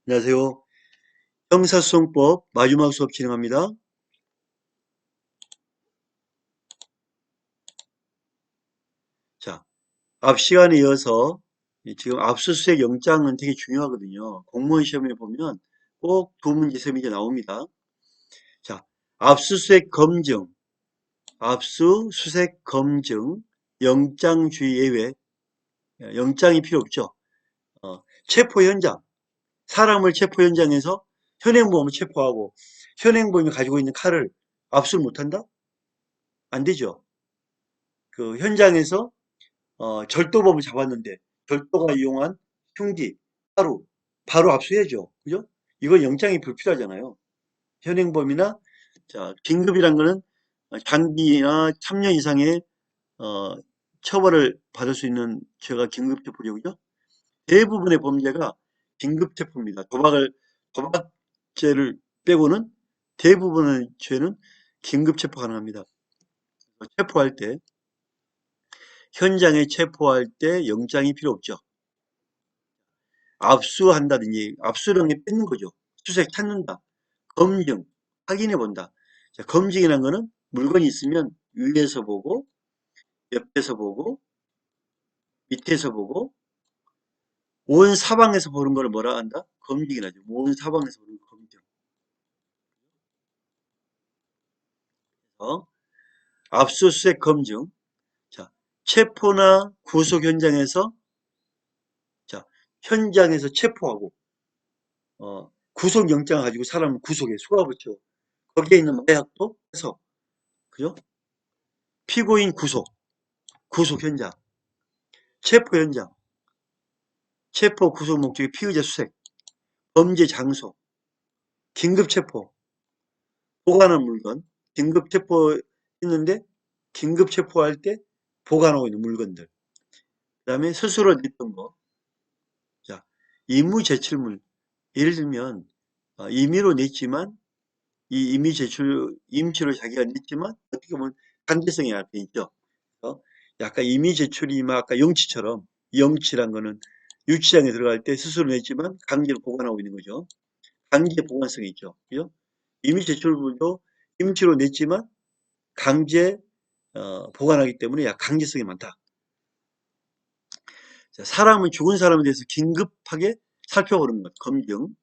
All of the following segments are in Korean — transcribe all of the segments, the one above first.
안녕하세요. 형사소송법 마지막 수업 진행합니다. 자, 앞 시간에 이어서 지금 압수수색 영장은 되게 중요하거든요. 공무원 시험에 보면 꼭 두 문제, 세 문제 나옵니다. 자, 압수수색 검증, 압수수색 검증, 영장주의 예외, 영장이 필요 없죠. 체포 현장, 사람을 체포 현장에서 현행범을 체포하고 현행범이 가지고 있는 칼을 압수를 못한다? 안 되죠. 그 현장에서 절도범을 잡았는데 절도가 이용한 흉기, 바로 압수해야죠. 그죠? 이건 영장이 불필요하잖아요. 현행범이나 자, 긴급이란 거는 장기나 3년 이상의 어, 처벌을 받을 수 있는 죄가 긴급체포죠. 그죠? 대부분의 범죄가 긴급체포입니다. 도박죄를 빼고는 대부분의 죄는 긴급체포 가능합니다. 체포할 때, 현장에 체포할 때 영장이 필요 없죠. 압수한다든지 압수령에 뺏는 거죠. 수색 찾는다. 검증, 확인해 본다. 자, 검증이라는 거는 물건이 있으면 위에서 보고 옆에서 보고 밑에서 보고 온 사방에서 보는 걸 뭐라 한다? 검증이라죠. 온 사방에서 보는 거 검증. 압수수색 검증. 자, 체포나 구속 현장에서 자, 현장에서 체포하고 구속영장 가지고 사람을 구속해 수감시켜. 거기에 있는 마약도 해서 그죠? 피고인 구속 현장, 체포 현장, 체포 구속 목적의 피의자 수색, 범죄 장소, 긴급 체포, 보관한 물건, 긴급 체포했는데 긴급 체포할 때 보관하고 있는 물건들. 그다음에 스스로 냈던 거. 자, 임의 제출물. 예를 들면 임의로 냈지만 이 임의 제출 임시로 자기가 냈지만 어떻게 보면 강제성이 앞에 있죠. 약간 임의 제출이 아까 영치처럼 영치란 거는 유치장에 들어갈 때 스스로 냈지만 강제로 보관하고 있는 거죠. 강제 보관성이 있죠. 그죠? 임의 제출물도 임시로 냈지만 강제 보관하기 때문에 강제성이 많다. 자, 죽은 사람에 대해서 긴급하게 살펴보는 것, 검증.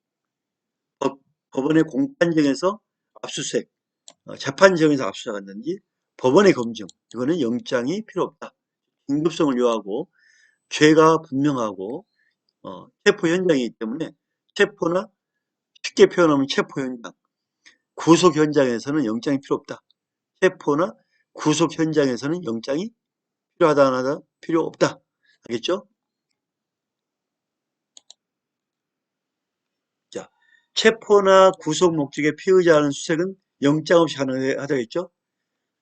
법원의 공판정에서 압수수색, 재판정에서 압수수색한다든지 법원의 검증. 이거는 영장이 필요 없다. 긴급성을 요하고 죄가 분명하고 체포 현장이기 때문에 체포나 쉽게 표현하면 체포 현장, 구속 현장에서는 영장이 필요 없다. 체포나 구속 현장에서는 영장이 필요하다 안 하다 필요 없다. 알겠죠? 자, 체포나 구속 목적의 피의자라는 수색은 영장 없이 가능하다 했죠?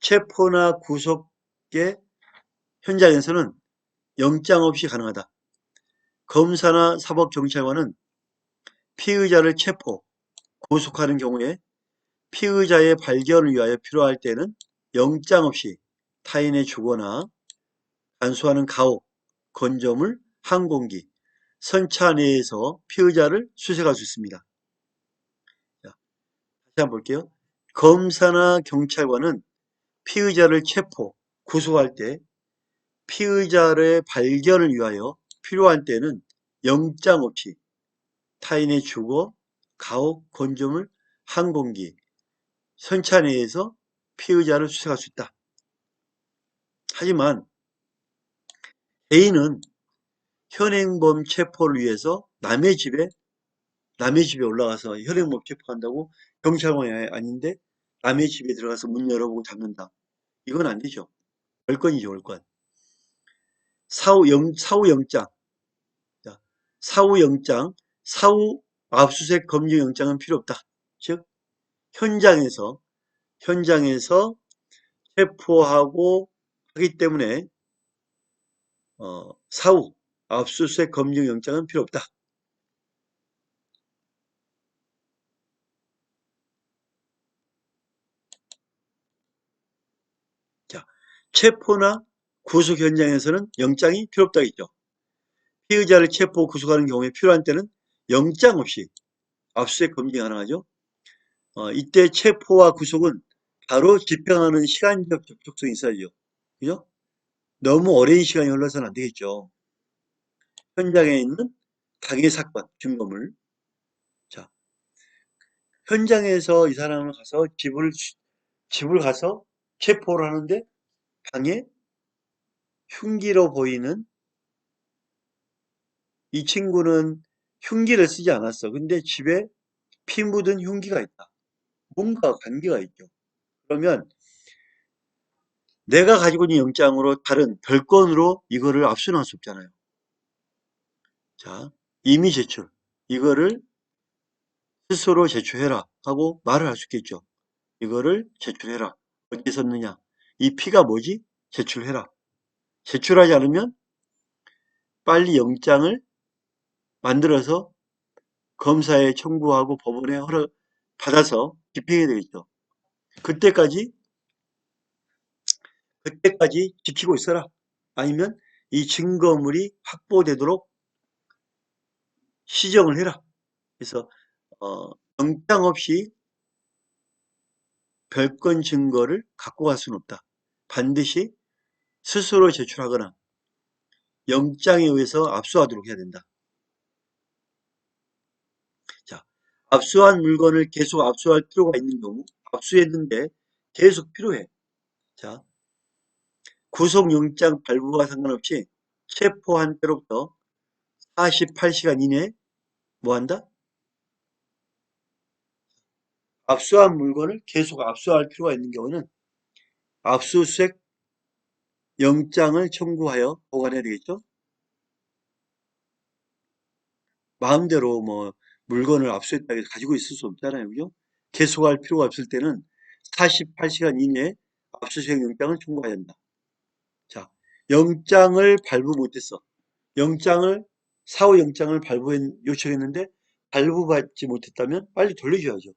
체포나 구속의 현장에서는 영장 없이 가능하다. 검사나 사법경찰관은 피의자를 체포, 구속하는 경우에 피의자의 발견을 위하여 필요할 때는 영장 없이 타인의 주거나 간수하는 가옥, 건조물, 항공기, 선차 내에서 피의자를 수색할 수 있습니다. 자, 다시 한번 볼게요. 검사나 경찰관은 피의자를 체포, 구속할 때 피의자의 발견을 위하여 필요할 때는 영장 없이 타인의 주거, 가옥, 건조물, 항공기, 선차 내에서 피의자를 수색할 수 있다. 하지만 A는 현행범 체포를 위해서 남의 집에 올라가서 현행범 체포한다고 경찰관이 아닌데 남의 집에 들어가서 문 열어보고 잡는다. 이건 안 되죠. 월권이죠, 월권. 사후영장. 자, 사후영장, 사후 압수수색 검증영장은 필요 없다. 즉, 현장에서 체포하고 하기 때문에 사후 압수수색 검증영장은 필요 없다. 자, 체포나 구속 현장에서는 영장이 필요 없다겠죠. 피의자를 체포 구속하는 경우에 필요한 때는 영장 없이 압수수색 검증이 가능하죠. 이때 체포와 구속은 바로 집행하는 시간적 접촉성이 있어야죠. 그죠? 너무 오랜 시간이 흘러서는 안 되겠죠. 현장에 있는 당해 사건, 증거물. 자, 현장에서 이 사람을 가서 집을 가서 체포를 하는데 방에 흉기로 보이는 이 친구는 흉기를 쓰지 않았어. 근데 집에 피 묻은 흉기가 있다. 뭔가 관계가 있죠. 그러면 내가 가지고 있는 영장으로 다른 별건으로 이거를 압수할 수 없잖아요. 자, 임의 제출. 이거를 스스로 제출해라 하고 말을 할 수 있겠죠. 이거를 제출해라. 어디에 썼느냐. 이 피가 뭐지? 제출해라. 제출하지 않으면 빨리 영장을 만들어서 검사에 청구하고 법원에 허락 받아서 집행해야 되겠죠. 그때까지 지키고 있어라. 아니면 이 증거물이 확보되도록 시정을 해라. 그래서 영장 없이 별건 증거를 갖고 갈 수는 없다. 반드시 스스로 제출하거나 영장에 의해서 압수하도록 해야 된다. 자, 압수한 물건을 계속 압수할 필요가 있는 경우, 압수했는데 계속 필요해. 자, 구속영장 발부와 상관없이 체포한 때로부터 48시간 이내에 뭐 한다? 압수한 물건을 계속 압수할 필요가 있는 경우는 압수수색 영장을 청구하여 보관해야 되겠죠? 마음대로 뭐 물건을 압수했다 해서 가지고 있을 수 없잖아요. 그죠? 계속할 필요가 없을 때는 48시간 이내에 압수수색 영장을 청구해야 한다. 자, 영장을 발부 못했어. 사후 영장을 요청했는데 발부받지 못했다면 빨리 돌려줘야죠.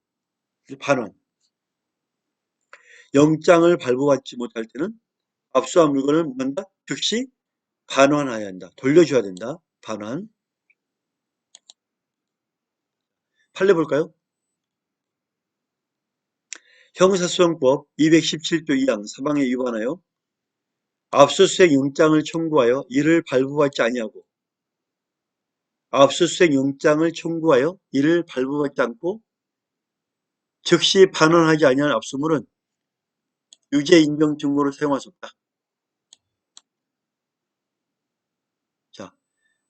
반환. 영장을 발부받지 못할 때는 압수한 물건을 뭔가 즉시 반환해야 한다. 돌려줘야 된다. 반환. 판례 볼까요? 형사소송법 217조 2항 사방에 위반하여 압수수색 영장을 청구하여 이를 발부받지 아니하고 압수수색 영장을 청구하여 이를 발부받지 않고 즉시 반환하지 아니한 압수물은 유죄 인정 증거로 사용할 수 없다. 자,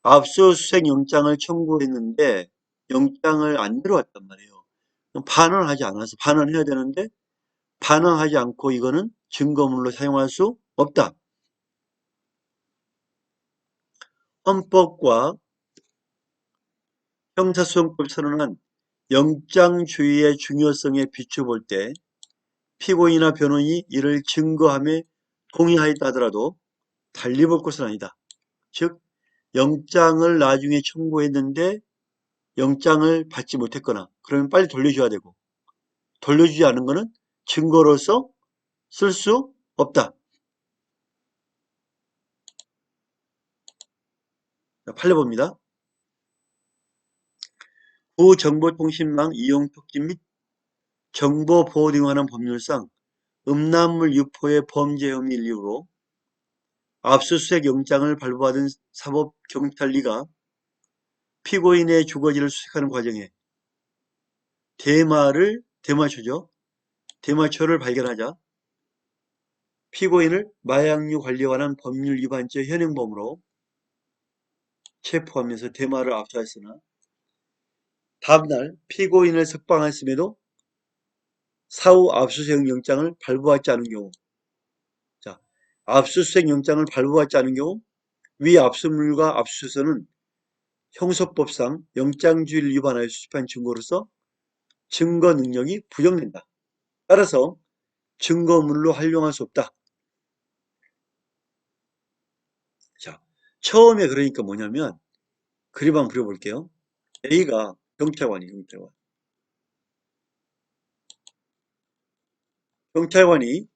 압수수색 영장을 청구했는데 영장을 안 들어왔단 말이에요. 반환하지 않아서 반환해야 되는데 반환하지 않고 이거는 증거물로 사용할 수 없다. 헌법과 형사소송법 선언한 영장주의의 중요성에 비춰볼 때 피고인이나 변호인이 이를 증거함에 동의하였다 하더라도 달리 볼 것은 아니다. 즉 영장을 나중에 청구했는데 영장을 받지 못했거나 그러면 빨리 돌려줘야 되고 돌려주지 않은 것은 증거로서 쓸 수 없다. 판례 봅니다. 구정보통신망 이용 촉진 및 정보 보호 등에 관한 법률상 음란물 유포의 범죄 혐의를 이유로 압수수색 영장을 발부받은 사법경찰리가 피고인의 주거지를 수색하는 과정에 대마초를 발견하자 피고인을 마약류 관리에 관한 법률 위반죄 현행범으로 체포하면서 대마를 압수하였으나 다음날 피고인을 석방했음에도 사후 압수수색 영장을 발부하지 않은 경우, 자, 압수수색 영장을 발부하지 않은 경우 위 압수물과 압수수색은 형소법상 영장주의를 위반하여 수집한 증거로서 증거 능력이 부정된다. 따라서 증거물로 활용할 수 없다. 자, 처음에 그러니까 뭐냐면 그림 한번 그려볼게요. A가 경찰관이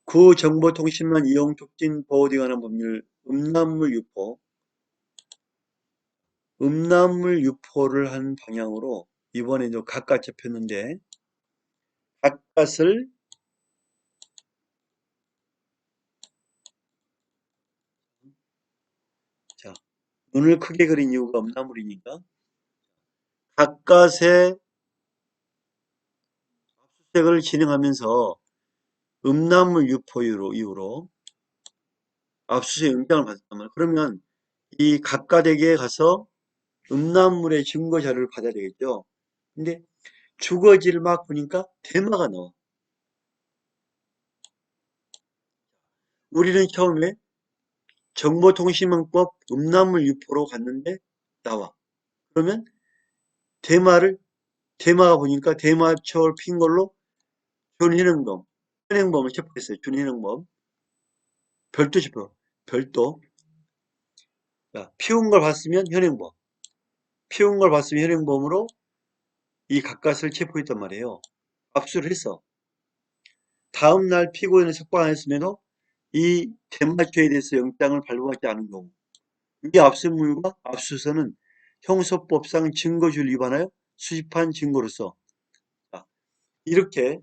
구정보통신망 이용 촉진 보호 등에 관한 법률 음란물 유포 음란물 유포를 한 방향으로 이번에도 갓갓 잡혔는데 갓갓을 자 눈을 크게 그린 이유가 음란물이니까 갓갓의 압수수색을 진행하면서 음란물 유포 이후로 압수수색 영장을 받았단 말이에요. 그러면 이 갓갓에게 가서 음란물의 증거 자료를 받아야 되겠죠. 근데 주거지를 막 보니까 대마가 나와. 우리는 처음에 정보통신망법 음란물 유포로 갔는데 나와. 그러면 대마가 보니까 대마초를 핀 걸로 현행범을 체포했어요. 준현행범. 별도 체포. 별도. 자, 피운 걸 봤으면 현행범. 피운 걸 봤으면 현행범으로 이 갓갓을 체포했단 말이에요. 압수를 했어. 다음날 피고인을 석방 안 했음에도 이 대마초에 대해서 영장을 발부하지 않은 경우 이 압수물과 압수서는 형소법상 증거주의를 위반하여 수집한 증거로서 이렇게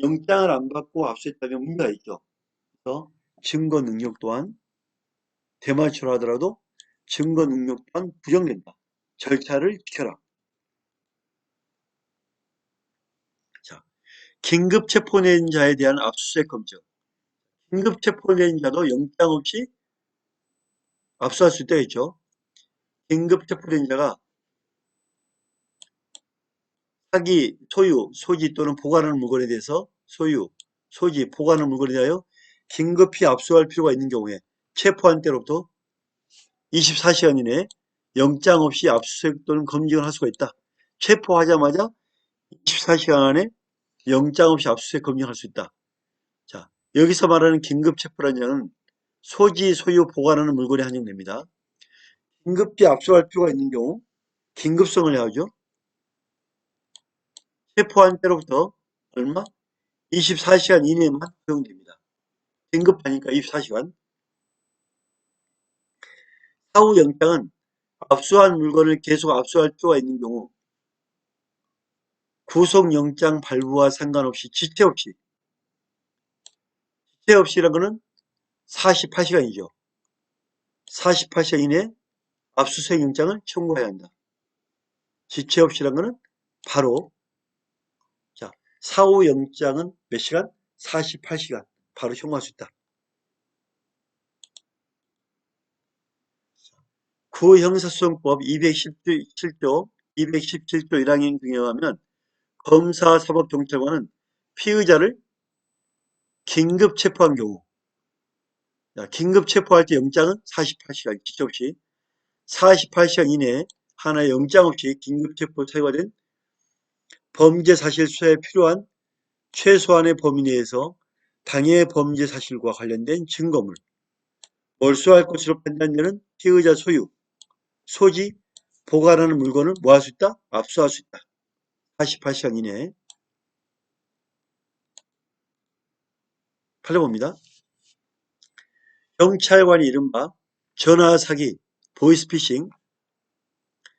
영장을 안 받고 압수했다면 문제가 있죠. 그래서 증거 능력 또한 대마초로 하더라도 증거 능력 또한 부정된다. 절차를 지켜라. 자, 긴급 체포된 자에 대한 압수수색 검증. 긴급 체포된 자도 영장 없이 압수할 수 있다 했죠. 긴급 체포된 자가 사기, 소유, 소지 또는 보관하는 물건에 대해서 소유, 소지, 보관하는 물건에 대하여 긴급히 압수할 필요가 있는 경우에 체포한 때로부터 24시간 이내에 영장 없이 압수수색 또는 검증을 할 수가 있다. 체포하자마자 24시간 안에 영장 없이 압수수색 검증할 수 있다. 자, 여기서 말하는 긴급 체포라는 자는 소지, 소유, 보관하는 물건에 한정됩니다. 긴급히 압수할 필요가 있는 경우 긴급성을 해야죠. 체포한 때로부터 얼마? 24시간 이내에만 허용됩니다. 긴급하니까 24시간. 사후 영장은 압수한 물건을 계속 압수할 필요가 있는 경우 구속영장 발부와 상관없이 지체 없이라는 것은 48시간이죠. 48시간 이내에 압수수색 영장을 청구해야 한다. 지체 없이라는 것은 바로 자 사후 영장은 몇 시간? 48시간 바로 청구할 수 있다. 구형사소송법 217조 1항에 의하면 검사사법경찰관은 피의자를 긴급 체포한 경우 긴급 체포할 때 영장은 48시간 지체 없이 48시간 이내에 하나의 영장 없이 긴급 체포 사유가 된 범죄 사실 수사에 필요한 최소한의 범위 내에서 당해 범죄 사실과 관련된 증거물, 몰수할 것으로 판단되는 피의자 소유, 소지, 보관하는 물건을 뭐 할 수 있다? 압수할 수 있다. 48시간 이내에. 8봅니다. 경찰관이 이른바 전화 사기, 보이스피싱,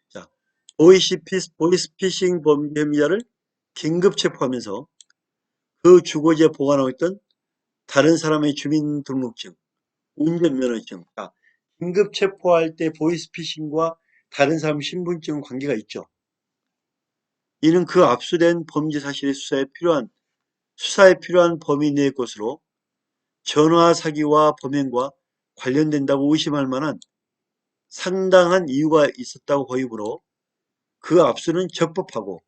자, 보이스피싱 범죄 혐의자를 긴급 체포하면서 그 주거지에 보관하고 있던 다른 사람의 주민등록증, 운전면허증, 긴급 체포할 때 보이스피싱과 다른 사람 신분증 관계가 있죠. 이는 그 압수된 범죄 사실의 수사에 필요한 범위 내의 것으로 전화 사기와 범행과 관련된다고 의심할 만한 상당한 이유가 있었다고 보이므로 그 압수는 적법하고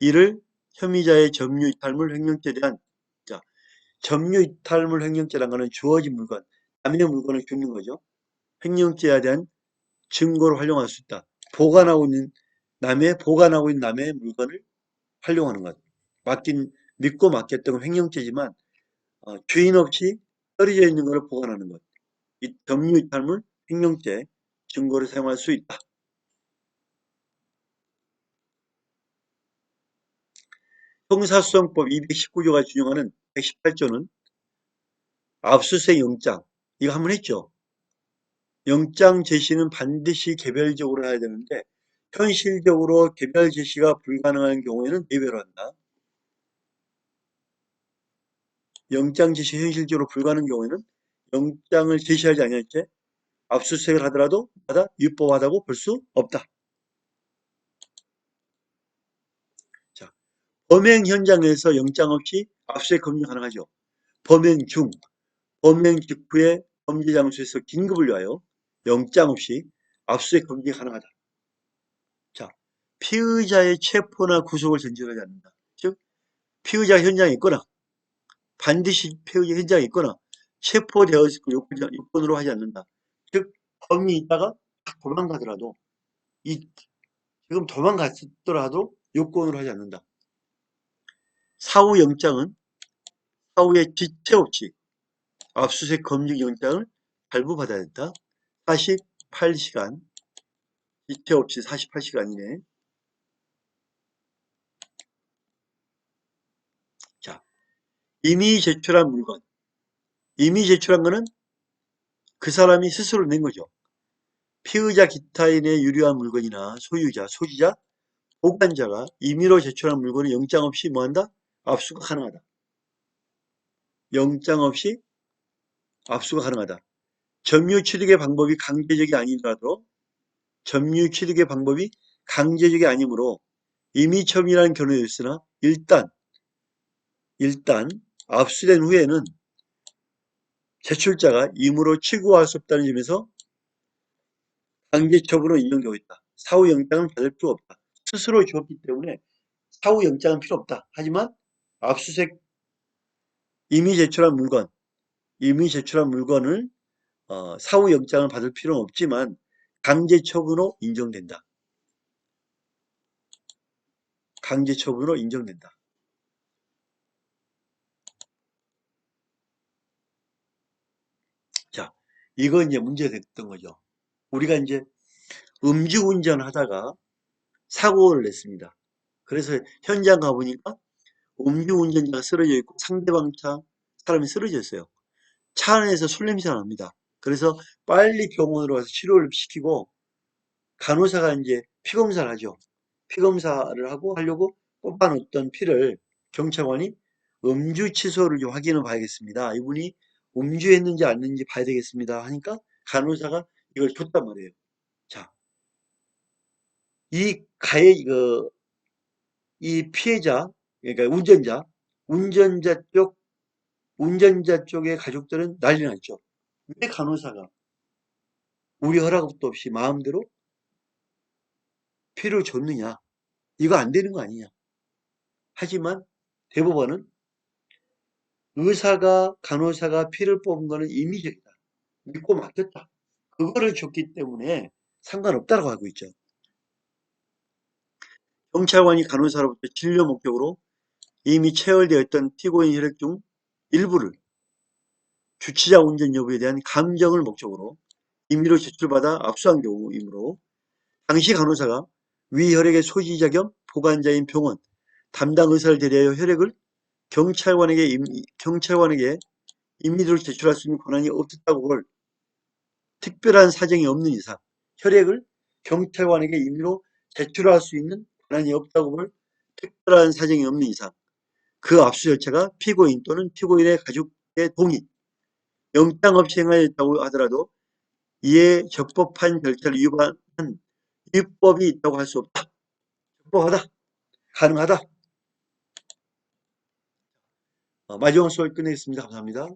이를 혐의자의 점유이탈물 횡령죄에 대한 점유이탈물 횡령죄라는 것은 주어진 물건, 남의 물건을 줍는 거죠. 횡령죄에 대한 증거로 활용할 수 있다. 보관하고 있는 남의 물건을 활용하는 것. 믿고 맡겼던 건 횡령죄지만 주인 없이 떨어져 있는 것을 보관하는 것. 이 점유이탈물 횡령죄 증거를 사용할 수 있다. 형사수송법 219조가 준용하는 118조는 압수수색 영장 이거 한번 했죠. 영장 제시는 반드시 개별적으로 해야 되는데 현실적으로 개별 제시가 불가능한 경우에는 예외로 한다. 영장 제시 현실적으로 불가능한 경우에는 영장을 제시하지 않을 때 압수수색을 하더라도 위법하다고 볼 수 없다. 자, 범행 현장에서 영장 없이 압수수색 검증 가능하죠. 범행 중, 범행 직후에 범죄 장소에서 긴급을 위하여 영장 없이 압수수색 검증이 가능하다. 자, 피의자의 체포나 구속을 전제하지 않는다. 즉, 피의자 현장에 있거나 반드시 피의자 현장에 있거나 체포되어 있을 요건으로 하지 않는다. 즉, 범인이 있다가 도망가더라도 지금 도망갔더라도 요건으로 하지 않는다. 사후 영장은 사후에 지체 없이 압수수색 검증 영장을 발부받아야 된다. 48시간, 지체 없이 48시간 이내. 자, 이미 제출한 물건. 이미 제출한 거는 그 사람이 스스로 낸 거죠. 피의자 기타인의 유리한 물건이나 소유자, 소지자, 보관자가 임의로 제출한 물건은 영장 없이 뭐한다? 압수가 가능하다. 영장 없이 압수가 가능하다. 점유 취득의 방법이 강제적이 아니더라도 점유 취득의 방법이 강제적이 아니므로 이미 처분이라는 결론이 있으나 일단 압수된 후에는 제출자가 임의로 취구할 수 없다는 점에서 강제처분으로 인정되고 있다. 사후 영장은 받을 필요 없다. 스스로 주었기 때문에 사후 영장은 필요 없다. 하지만 압수수색 이미 제출한 물건을 사후 영장을 받을 필요는 없지만 강제처분으로 인정된다. 강제처분으로 인정된다. 자, 이거 이제 문제가 됐던 거죠. 우리가 이제 음주운전 하다가 사고를 냈습니다. 그래서 현장 가보니까 음주운전자가 쓰러져 있고 상대방 차 사람이 쓰러져 있어요. 차 안에서 술 냄새가 납니다. 그래서 빨리 병원으로 가서 치료를 시키고 간호사가 이제 피검사를 하죠. 피검사를 하려고 뽑아놓던 피를 경찰관이 음주 취소를 좀 확인해 봐야겠습니다. 이분이 음주했는지 안 했는지 봐야 되겠습니다. 하니까 간호사가 이걸 줬단 말이에요. 자, 이 피해자, 그러니까 운전자 쪽의 가족들은 난리 났죠. 왜 간호사가 우리 허락도 없이 마음대로 피를 줬느냐. 이거 안 되는 거 아니냐. 하지만 대법원은 간호사가 피를 뽑은 거는 임의적이다. 믿고 맡겼다. 그거를 줬기 때문에 상관없다고 하고 있죠. 경찰관이 간호사로부터 진료 목적으로 이미 체열되어 있던 피고인 혈액 중 일부를 주치자 운전 여부에 대한 감정을 목적으로 임의로 제출받아 압수한 경우이므로 당시 간호사가 위 혈액의 소지자 겸 보관자인 병원 담당 의사를 대리하여 혈액을 경찰관에게 임의로 제출할 수 있는 권한이 없었다고 볼 특별한 사정이 없는 이상 혈액을 경찰관에게 임의로 제출할 수 있는 권한이 없다고 볼 특별한 사정이 없는 이상 그 압수 절차가 피고인 또는 피고인의 가족의 동의, 영장 없이 행하였다고 하더라도 이에 적법한 절차를 위반한 위법이 있다고 할 수 없다. 적법하다. 가능하다. 마지막 수업 끝내겠습니다. 감사합니다.